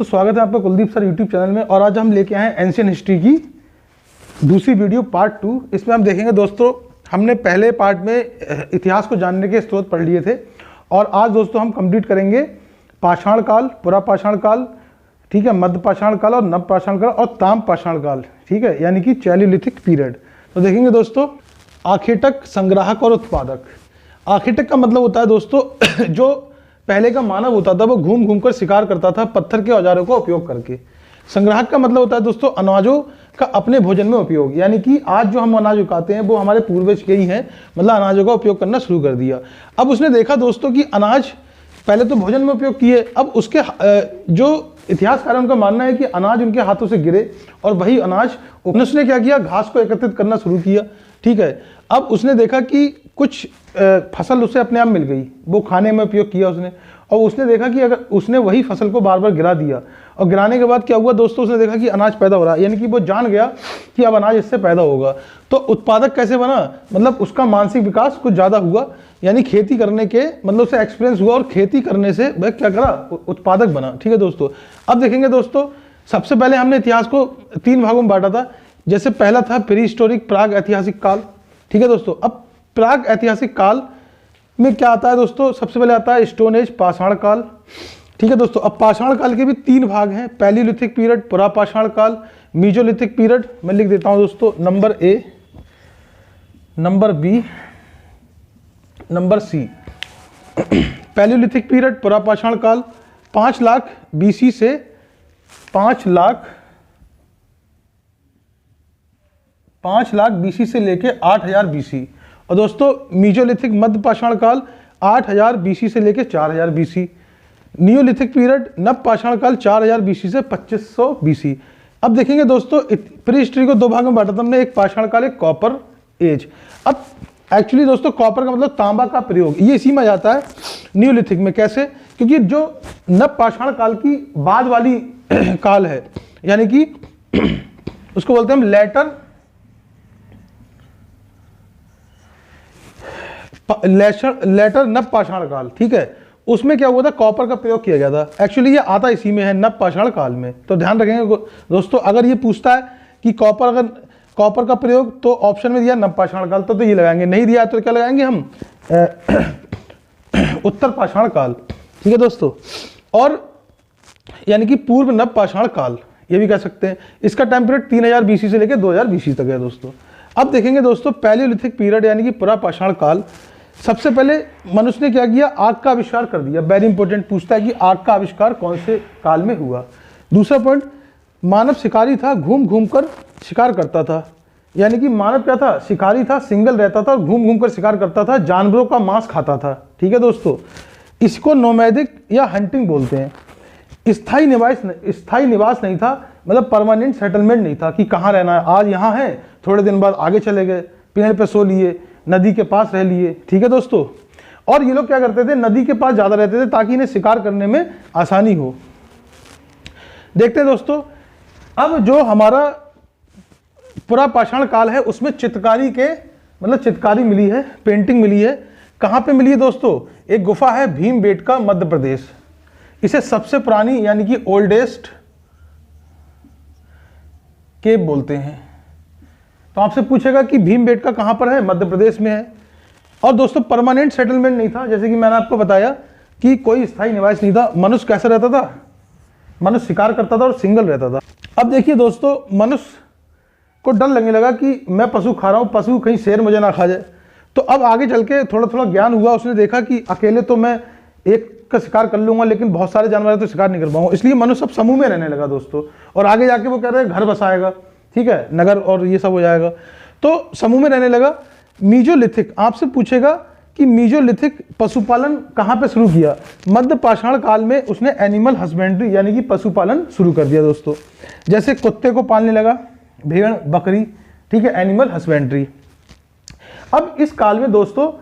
तो स्वागत है आपका कुलदीप सर यूट्यूब चैनल में। और आज हम लेके आए हैं एंशियंट हिस्ट्री की दूसरी वीडियो पार्ट 2। इसमें हम देखेंगे दोस्तों, हमने पहले पार्ट में इतिहास को जानने के स्रोत पढ़ लिए थे और आज दोस्तों हम कंप्लीट करेंगे पाषाण काल, पुरा पाषाण काल, ठीक है, मध्य पाषाण काल और नव पाषाण काल और ताम पाषाण काल, ठीक है, यानी कि चैलियोलिथिक पीरियड। तो देखेंगे दोस्तों, आखेटक, संग्राहक और उत्पादक। आखेटक का मतलब होता है दोस्तों जो पहले का मानव होता था वो घूम घूम कर शिकार करता था पत्थर के औजारों का उपयोग करके। संग्राहक का मतलब होता है दोस्तों अनाजों का अपने भोजन में उपयोग, यानी कि आज जो हम अनाज उगाते हैं वो हमारे पूर्वज के ही हैं, मतलब अनाजों का उपयोग करना शुरू कर दिया। अब उसने देखा दोस्तों कि अनाज पहले तो भोजन में उपयोग किए, अब उसके जो इतिहासकारों का मानना है कि अनाज उनके हाथों से गिरे और वही अनाज उसने क्या किया, घास को एकत्रित करना शुरू किया, ठीक है। अब उसने देखा कि कुछ फसल उसे अपने आप मिल गई, वो खाने में उपयोग किया उसने, और उसने देखा कि अगर उसने वही फसल को बार बार गिरा दिया और गिराने के बाद क्या हुआ दोस्तों, उसने देखा कि अनाज पैदा हो रहा है, यानी कि वो जान गया कि अब अनाज इससे पैदा होगा। तो उत्पादक कैसे बना, मतलब उसका मानसिक विकास कुछ ज़्यादा हुआ, यानी खेती करने के मतलब उसे एक्सपीरियंस हुआ और खेती करने से वह क्या करा, उत्पादक बना, ठीक है दोस्तों। अब देखेंगे दोस्तों, सबसे पहले हमने इतिहास को 3 भागों में बांटा था। जैसे पहला था प्री हिस्टोरिक, प्राग ऐतिहासिक काल, ठीक है दोस्तों। अब प्राग ऐतिहासिक काल में क्या आता है दोस्तों, सबसे पहले आता है स्टोन एज, पाषाण काल, ठीक है दोस्तों। अब पाषाण काल के भी 3 भाग हैं, पैलियोलिथिक पीरियड, पुरा पाषाण काल, मीजोलिथिक पीरियड। मैं लिख देता हूं दोस्तों, number A, number B, number C. Palaeolithic period, पुरा पाषाण काल 5 लाख बीसी से 5 लाख बीसी से लेके 8000 बीसी। और दोस्तों मीजोलिथिक मध्य पाषाण काल 8000 बीसी से लेके 4000 बीसी। नियोलिथिक पीरियड, नव पाषाण काल 4000 बीसी से 2500 बीसी। अब देखेंगे दोस्तों, प्री हिस्ट्री को 2 भागों में बांटा था हमने, एक पाषाण काल, एक कॉपर एज। अब एक्चुअली दोस्तों कॉपर का मतलब तांबा का प्रयोग, ये इसी में आ जाता है नियोलिथिक में। कैसे, क्योंकि जो नव पाषाण काल की बाद वाली काल है, यानी कि उसको बोलते हैं हम लेटर नव पाषाण काल, ठीक है। उसमें क्या हुआ था, कॉपर का प्रयोग किया गया था। एक्चुअली ये आता इसी में है, नव पाषाण काल में। तो ध्यान रखेंगे दोस्तों, अगर ये पूछता है कि कॉपर का प्रयोग, तो ऑप्शन में दिया नव पाषाण काल, तो ये लगाएंगे, नहीं दिया तो क्या लगाएंगे हम, उत्तर पाषाण काल, ठीक है दोस्तों। और यानी कि पूर्व नव पाषाण काल ये भी कह सकते हैं। इसका टाइम पीरियड 3000 बीसी से लेकर 2000 बीसी तक है दोस्तों। अब देखेंगे दोस्तों पैलियोलिथिक पीरियड, यानी कि पुरा पाषाण काल। सबसे पहले मनुष्य ने क्या किया, आग का आविष्कार कर दिया। वेरी इंपॉर्टेंट, पूछता है कि आग का आविष्कार कौन से काल में हुआ। दूसरा पॉइंट, मानव शिकारी था, घूम घूम कर शिकार करता था, यानी कि मानव क्या था, शिकारी था, सिंगल रहता था और घूम घूम कर शिकार करता था, जानवरों का मांस खाता था, ठीक है दोस्तों। इसको नोमैडिक या हंटिंग बोलते हैं। स्थायी निवास नहीं था, मतलब परमानेंट सेटलमेंट नहीं था कि कहाँ रहना है, आज यहाँ है, थोड़े दिन बाद आगे चले गए, पेड़ पे सो लिए, नदी के पास रह लिए, ठीक है दोस्तों। और ये लोग क्या करते थे, नदी के पास ज़्यादा रहते थे ताकि इन्हें शिकार करने में आसानी हो। देखते हैं दोस्तों, अब जो हमारा पुरा पाषाण काल है उसमें चित्रकारी मिली है, पेंटिंग मिली है। कहाँ पे मिली है दोस्तों, एक गुफा है भीमबेटका, मध्य प्रदेश। इसे सबसे पुरानी यानी कि ओल्डेस्ट केव बोलते हैं। तो आपसे पूछेगा कि भीमबेटका कहाँ पर है, मध्य प्रदेश में है। और दोस्तों परमानेंट सेटलमेंट नहीं था, जैसे कि मैंने आपको बताया कि कोई स्थायी निवास नहीं था। मनुष्य कैसा रहता था, मनुष्य शिकार करता था और सिंगल रहता था। अब देखिए दोस्तों, मनुष्य को डर लगने लगा कि मैं पशु खा रहा हूँ, पशु कहीं शेर मुझे ना खा जाए। तो अब आगे चल के थोड़ा थोड़ा ज्ञान हुआ, उसने देखा कि अकेले तो मैं एक का शिकार कर लूंगा, लेकिन बहुत सारे जानवर तो शिकार नहीं कर पाऊंगा। इसलिए मनुष्य सब समूह में रहने लगा दोस्तों। और आगे जाके वो कह रहे हैं घर बसाएगा, ठीक है, नगर और ये सब हो जाएगा, तो समूह में रहने लगा। मीजोलिथिक, आपसे पूछेगा कि मीजोलिथिक पशुपालन कहाँ पे शुरू किया, मध्य पाषाण काल में उसने एनिमल हस्बेंड्री यानी कि पशुपालन शुरू कर दिया दोस्तों। जैसे कुत्ते को पालने लगा, भेड़, बकरी, ठीक है, एनिमल हस्बेंड्री। अब इस काल में दोस्तों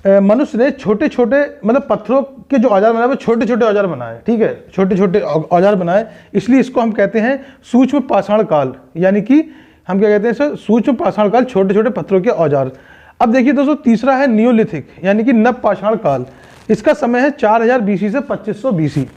मनुष्य ने छोटे छोटे मतलब पत्थरों के जो औजार बनाए वो छोटे छोटे औजार बनाए, ठीक है, छोटे छोटे औजार बनाए, इसलिए इसको हम कहते हैं सूक्ष्म पाषाण काल, यानी कि हम क्या कहते हैं सर, सूक्ष्म पाषाण काल, छोटे छोटे पत्थरों के औजार। अब देखिए दोस्तों, तीसरा है नियोलिथिक यानी कि नव पाषाण काल। इसका समय है 4000 बीसी से 2500 बीसी।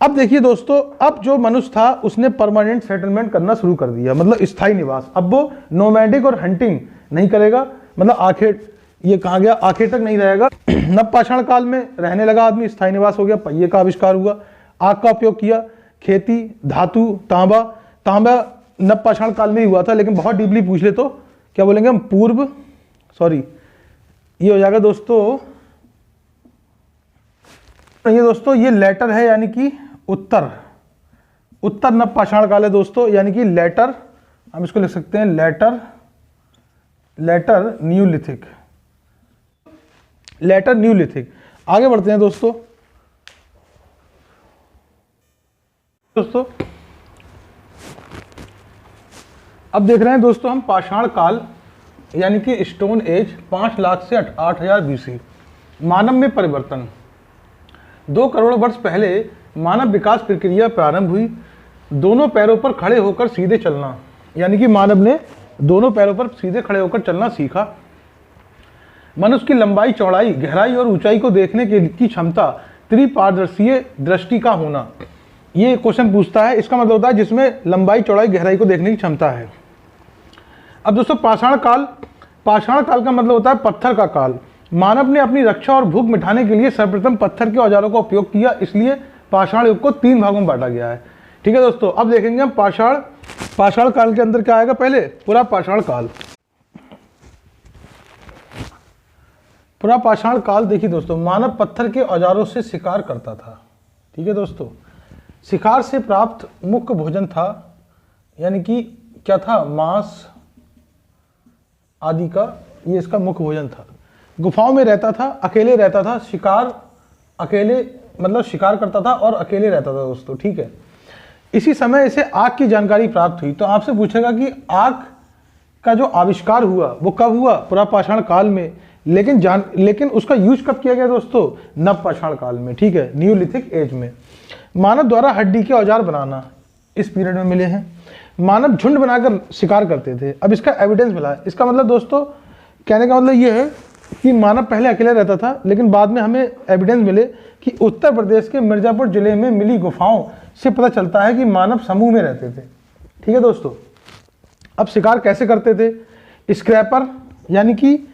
अब देखिए दोस्तों, अब जो मनुष्य था उसने परमानेंट सेटलमेंट करना शुरू कर दिया, मतलब स्थायी निवास। अब वो नोमैडिक और हंटिंग नहीं करेगा, मतलब आखिर ये कहा गया आखिर तक नहीं रहेगा। नवपाषाण काल में रहने लगा आदमी, स्थायी निवास हो गया, पहिए का आविष्कार हुआ, आग का उपयोग किया, खेती, धातु, तांबा नवपाषाण काल में ही हुआ था, लेकिन बहुत डीपली पूछ ले तो क्या बोलेंगे हम, ये हो जाएगा दोस्तों, ये दोस्तों ये लेटर है, यानी कि उत्तर नवपाषाण काल है दोस्तों, यानी कि लेटर, हम इसको लिख सकते हैं लेटर न्यूलिथिक। आगे बढ़ते हैं दोस्तों। अब देख रहे हैं दोस्तों हम पाषाण काल, यानी कि स्टोन एज, 5 लाख से 8000 BC। मानव में परिवर्तन। 2 करोड़ वर्ष पहले मानव विकास प्रक्रिया प्रारंभ हुई। दोनों पैरों पर खड़े होकर सीधे चलना, यानी कि मानव ने दोनों पैरों पर सीधे खड़े होकर चलना सीखा। मनुष्य की लंबाई, चौड़ाई, गहराई और ऊंचाई को देखने की क्षमता, त्रिपारदर्शीय दृष्टि का होना। ये क्वेश्चन पूछता है, इसका मतलब होता है जिसमें लंबाई, चौड़ाई, गहराई को देखने की क्षमता है। अब दोस्तों पाषाण काल का मतलब होता है पत्थर का काल। मानव ने अपनी रक्षा और भूख मिटाने के लिए सर्वप्रथम पत्थर के औजारों का उपयोग किया, इसलिए पाषाण युग को 3 भागों में बांटा गया है। ठीक है दोस्तों, अब देखेंगे हम पाषाण काल के अंदर क्या आएगा। पहले पूरा पाषाण काल देखिए दोस्तों, मानव पत्थर के औजारों से शिकार करता था। ठीक है दोस्तों, शिकार से प्राप्त मुख्य भोजन था, यानी कि क्या था, मांस आदि का, ये इसका मुख्य भोजन था। गुफाओं में रहता था, अकेले रहता था, शिकार करता था और अकेले रहता था दोस्तों। ठीक है, इसी समय इसे आग की जानकारी प्राप्त हुई। तो आपसे पूछेगा कि आग का जो आविष्कार हुआ वो कब हुआ, पूरा पाषाण काल में, लेकिन उसका यूज कब किया गया दोस्तों, नवपाषाण काल में। ठीक है, न्यूलिथिक एज में। मानव द्वारा हड्डी के औजार बनाना इस पीरियड में मिले हैं। मानव झुंड बनाकर शिकार करते थे। अब इसका एविडेंस मिला है। इसका मतलब दोस्तों, कहने का मतलब ये है कि मानव पहले अकेला रहता था, लेकिन बाद में हमें एविडेंस मिले कि उत्तर प्रदेश के मिर्जापुर जिले में मिली गुफाओं से पता चलता है कि मानव समूह में रहते थे। ठीक है दोस्तों, अब शिकार कैसे करते थे। स्क्रैपर यानी कि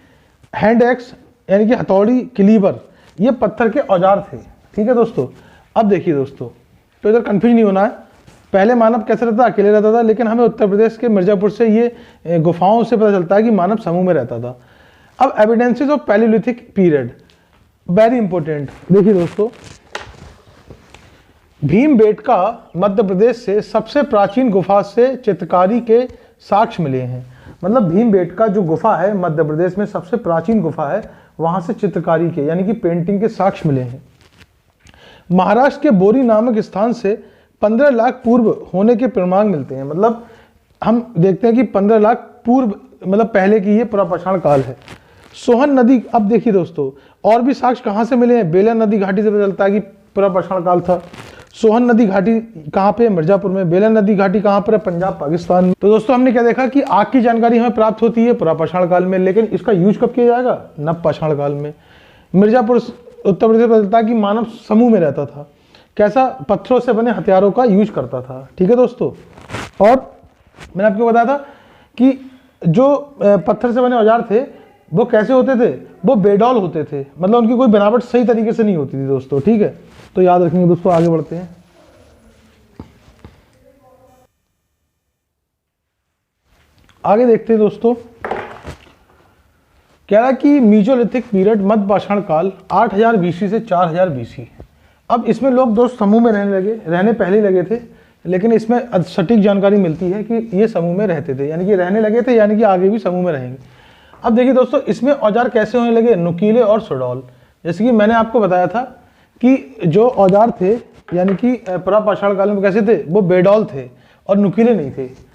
हैंड एक्स, यानी कि हथौड़ी, क्लीवर, ये पत्थर के औजार थे। ठीक है दोस्तों, अब देखिए दोस्तों, तो इधर कन्फ्यूज नहीं होना है। पहले मानव कैसे रहता, अकेले रहता था, लेकिन हमें उत्तर प्रदेश के मिर्जापुर से ये गुफाओं से पता चलता है कि मानव समूह में रहता था। अब evidences of Palaeolithic period, very important. देखिए दोस्तों, भीमबेटका मध्य प्रदेश से सबसे प्राचीन गुफा से चित्रकारी के साक्ष्य मिले हैं। मतलब भीमबेटका जो गुफा है मध्य प्रदेश में सबसे प्राचीन गुफा है, वहां से चित्रकारी के, यानी कि पेंटिंग के साक्ष्य मिले हैं। महाराष्ट्र के बोरी नामक स्थान से 15 लाख पूर्व होने के प्रमाण मिलते हैं। मतलब हम देखते हैं कि 15 लाख पूर्व, मतलब पहले की ये पूरा पाषाण काल है। सोहन नदी, अब देखिए दोस्तों, और भी साक्ष्य कहाँ से मिले हैं। बेलन नदी घाटी से पता चलता है कि पूरा पाषाण काल था। सोहन नदी घाटी कहाँ पे है, मिर्जापुर में। बेलन नदी घाटी कहाँ पर है, पंजाब पाकिस्तान में। तो दोस्तों हमने क्या देखा कि आग की जानकारी हमें प्राप्त होती है पूरा पाषाण काल में, लेकिन इसका यूज कब किया जाएगा, नवपाषाण काल में। मिर्जापुर उत्तर प्रदेश में पता चलता है कि मानव समूह में रहता था। कैसा, पत्थरों से बने हथियारों का यूज करता था। ठीक है दोस्तों, और मैंने आपको बताया था कि जो पत्थर से बने औजार थे वो कैसे होते थे, वो बेडौल होते थे, मतलब उनकी कोई बनावट सही तरीके से नहीं होती थी दोस्तों। ठीक है, तो याद रखेंगे दोस्तों। आगे बढ़ते हैं। आगे देखते हैं दोस्तों, कह रहा है कि मीजोलिथिक पीरियड मध्य पाषाण काल 8000 BC से 4000 BC। अब इसमें लोग दोस्त समूह में रहने पहले ही लगे थे, लेकिन इसमें सटीक जानकारी मिलती है कि ये समूह में रहते थे, यानी कि रहने लगे थे, यानी कि आगे भी समूह में रहेंगे। अब देखिए दोस्तों, इसमें औजार कैसे होने लगे, नुकीले और सुडौल। जैसे कि मैंने आपको बताया था कि जो औजार थे, यानी कि पूरा पाषाण काल में कैसे थे, वो बेडौल थे और नुकीले नहीं थे।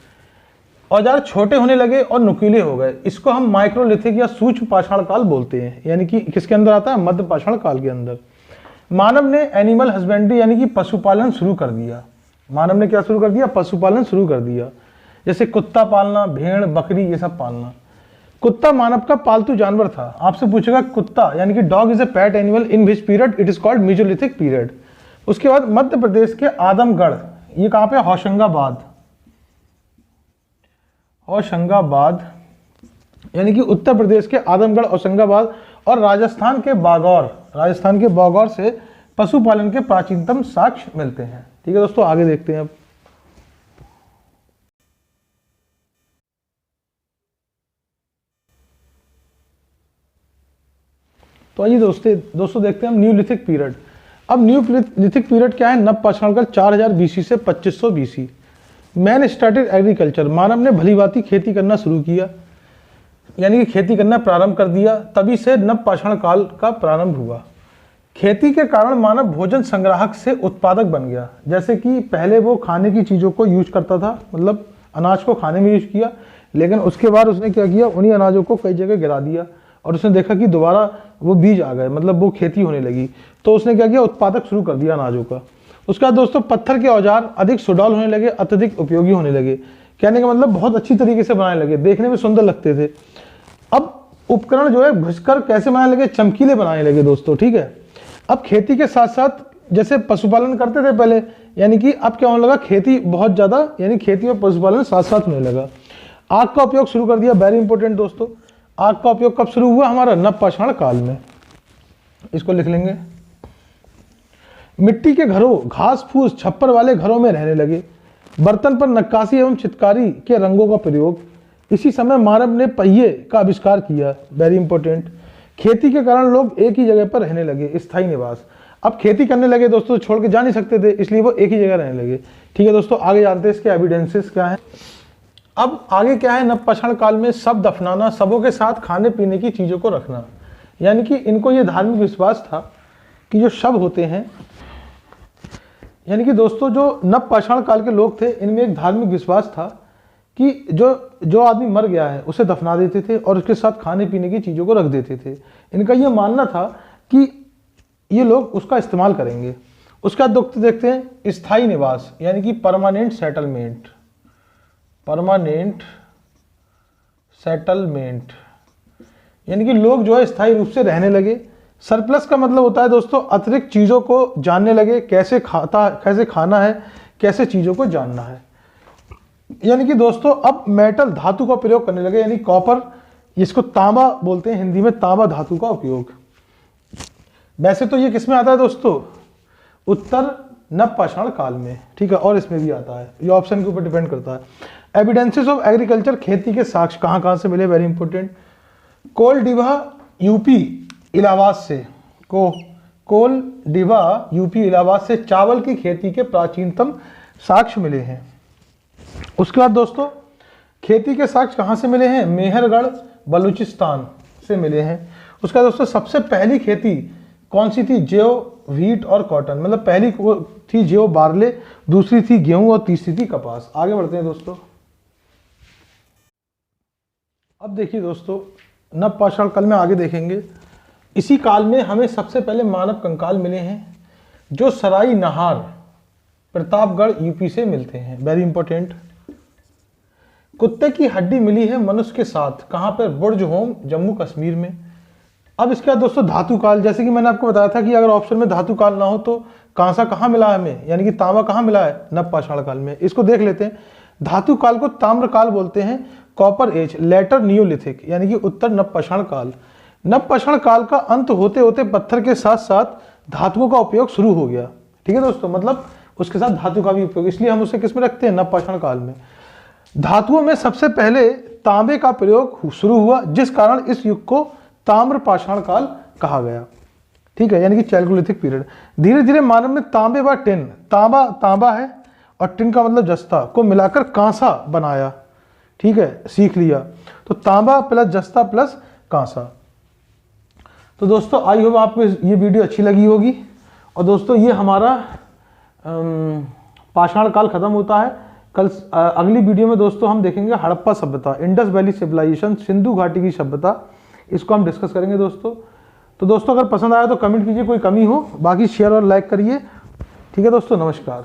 औजार छोटे होने लगे और नुकीले हो गए। इसको हम माइक्रोलिथिक या सूक्ष्म पाषाण काल बोलते हैं, यानी कि किसके अंदर आता है, मध्य पाषाण काल के अंदर। मानव ने एनिमल हस्बेंड्री, यानी कि पशुपालन शुरू कर दिया। मानव ने क्या शुरू कर दिया, पशुपालन शुरू कर दिया। जैसे कुत्ता पालना, भेड़, बकरी, ये सब पालना। कुत्ता मानव का पालतू जानवर था। आपसे पूछेगा कुत्ता, यानी कि dog is a pet animal in which period it is called mesolithic period. उसके बाद मध्य प्रदेश के आदमगढ़, ये कहाँ पे, होशंगाबाद, होशंगाबाद यानी कि उत्तर प्रदेश के आदमगढ़, होशंगाबाद, और राजस्थान के बागौर, राजस्थान के बागौर से पशुपालन के प्राचीनतम साक्ष्य मिलते हैं। ठीक है दोस्तों, आगे देखते हैं अब। तो आइए दोस्तों देखते हैं हम न्यूलिथिक पीरियड। अब न्यूलिथिक पीरियड क्या है, नवपाषाणकाल 4000 बीसी से 2500 बीसी। मैन स्टार्टेड एग्रीकल्चर, मानव ने भलीभांति खेती करना शुरू किया, यानी कि खेती करना प्रारंभ कर दिया, तभी से नवपाषाण काल का प्रारंभ हुआ। खेती के कारण मानव भोजन संग्राहक से उत्पादक बन गया। जैसे कि पहले वो खाने की चीज़ों को यूज करता था, मतलब अनाज को खाने में यूज किया, लेकिन उसके बाद उसने क्या किया, उन्हीं अनाजों को कई जगह गिरा दिया और उसने देखा कि दोबारा वो बीज आ गए, मतलब वो खेती होने लगी, तो उसने क्या किया, उत्पादक शुरू कर दिया अनाजों का। उसके बाद दोस्तों पत्थर के औजार अधिक सुडौल होने लगे, अत्यधिक उपयोगी होने लगे। कहने का मतलब बहुत अच्छी तरीके से बनाने लगे, देखने में सुंदर लगते थे। अब उपकरण जो है घुसकर कैसे बनाने लगे, चमकीले बनाने लगे दोस्तों। ठीक है, अब खेती के साथ साथ जैसे पशुपालन करते थे पहले, यानी कि अब क्या होने लगा, खेती बहुत ज़्यादा, यानी खेती और पशुपालन साथ साथ होने लगा। आग का उपयोग शुरू कर दिया, वेरी इंपॉर्टेंट दोस्तों। आग का उपयोग कब शुरू हुआ, हमारा नवपाषाण काल में। इसको लिख लेंगे। मिट्टी के घरों, घास फूस छप्पर वाले घरों में रहने लगे। बर्तन पर नक्काशी एवं चित्रकारी के रंगों का प्रयोग। इसी समय मानव ने पहिए का आविष्कार किया, वेरी इंपॉर्टेंट। खेती के कारण लोग एक ही जगह पर रहने लगे, स्थायी निवास। अब खेती करने लगे दोस्तों, छोड़ के जा नहीं सकते थे, इसलिए वो एक ही जगह रहने लगे। ठीक है दोस्तों, आगे जानते हैं इसके एविडेंसेस क्या है। अब आगे क्या है, नवपाषाण काल में शव दफनाना, शवों के साथ खाने पीने की चीज़ों को रखना, यानी कि इनको ये धार्मिक विश्वास था कि जो शव होते हैं, यानी कि दोस्तों जो नवपाषाण काल के लोग थे, इनमें एक धार्मिक विश्वास था कि जो आदमी मर गया है उसे दफना देते थे और उसके साथ खाने पीने की चीज़ों को रख देते थे। इनका ये मानना था कि ये लोग उसका इस्तेमाल करेंगे। उसका दोस्तों देखते हैं स्थायी निवास, यानी कि परमानेंट सेटलमेंट, परमानेंट सेटलमेंट, यानी कि लोग जो है स्थायी रूप से रहने लगे। सरप्लस का मतलब होता है दोस्तों अतिरिक्त चीज़ों को जानने लगे, कैसे खाना है, कैसे चीज़ों को जानना है। यानी कि दोस्तों अब मेटल धातु का प्रयोग करने लगे, यानी कॉपर, इसको तांबा बोलते हैं हिंदी में, तांबा धातु का उपयोग। वैसे तो ये किस में आता है दोस्तों, उत्तर नवपाषाण काल में। ठीक है, और इसमें भी आता है, ये ऑप्शन के ऊपर डिपेंड करता है। एविडेंसेस ऑफ एग्रीकल्चर, खेती के साक्ष्य कहाँ कहाँ से मिले, वेरी इंपॉर्टेंट। कोलडीबा यूपी इलाहाबाद से, कोलडीबा यूपी इलाहाबाद से चावल की खेती के प्राचीनतम साक्ष्य मिले हैं। उसके बाद दोस्तों खेती के साक्ष्य कहाँ से मिले हैं, मेहरगढ़ बलूचिस्तान से मिले हैं। उसका दोस्तों सबसे पहली खेती कौन सी थी, जेव, व्हीट और कॉटन, मतलब पहली थी जेव बार्ले, दूसरी थी गेहूं और तीसरी थी कपास। आगे बढ़ते हैं दोस्तों। अब देखिए दोस्तों नवपाषाण काल में आगे देखेंगे। इसी काल में हमें सबसे पहले मानव कंकाल मिले हैं, जो सराई नहार प्रतापगढ़ यूपी से मिलते हैं, वेरी इंपॉर्टेंट। कुत्ते की हड्डी मिली है मनुष्य के साथ, कहाँ पर, बुर्ज होम जम्मू कश्मीर में। अब इसके बाद दोस्तों धातु काल, जैसे कि मैंने आपको बताया था कि अगर ऑप्शन में धातु काल ना हो तो कांसा कहाँ मिला है हमें, यानी कि तांबा कहाँ मिला है, नवपाषाण काल में। इसको देख लेते हैं। धातु काल को ताम्र काल बोलते हैं, कॉपर एज, लेटर न्यूलिथिक, यानी कि उत्तर नवपाषाण काल। नवपाषाण काल का अंत होते होते पत्थर के साथ साथ धातुओं का उपयोग शुरू हो गया। ठीक है दोस्तों, मतलब उसके साथ धातु का भी उपयोग, इसलिए हम उसे किस में रखते हैं, नवपाषाण काल में। धातुओं में सबसे पहले तांबे का प्रयोग शुरू हुआ, जिस कारण इस युग को ताम्रपाषाण काल कहा गया। ठीक है, यानी कि चैल्कोलिथिक पीरियड। धीरे धीरे मानव ने तांबे व टिन, तांबा है और टिन का मतलब जस्ता, को मिलाकर कांसा बनाया। ठीक है, सीख लिया। तो तांबा प्लस जस्ता प्लस कांसा। तो दोस्तों आई होप आपको ये वीडियो अच्छी लगी होगी। और दोस्तों ये हमारा पाषाण काल खत्म होता है। कल अगली वीडियो में दोस्तों हम देखेंगे हड़प्पा सभ्यता, इंडस वैली सिविलाइजेशन, सिंधु घाटी की सभ्यता, इसको हम डिस्कस करेंगे दोस्तों। तो दोस्तों अगर पसंद आया तो कमेंट कीजिए, कोई कमी हो, बाकी शेयर और लाइक करिए। ठीक है दोस्तों, नमस्कार।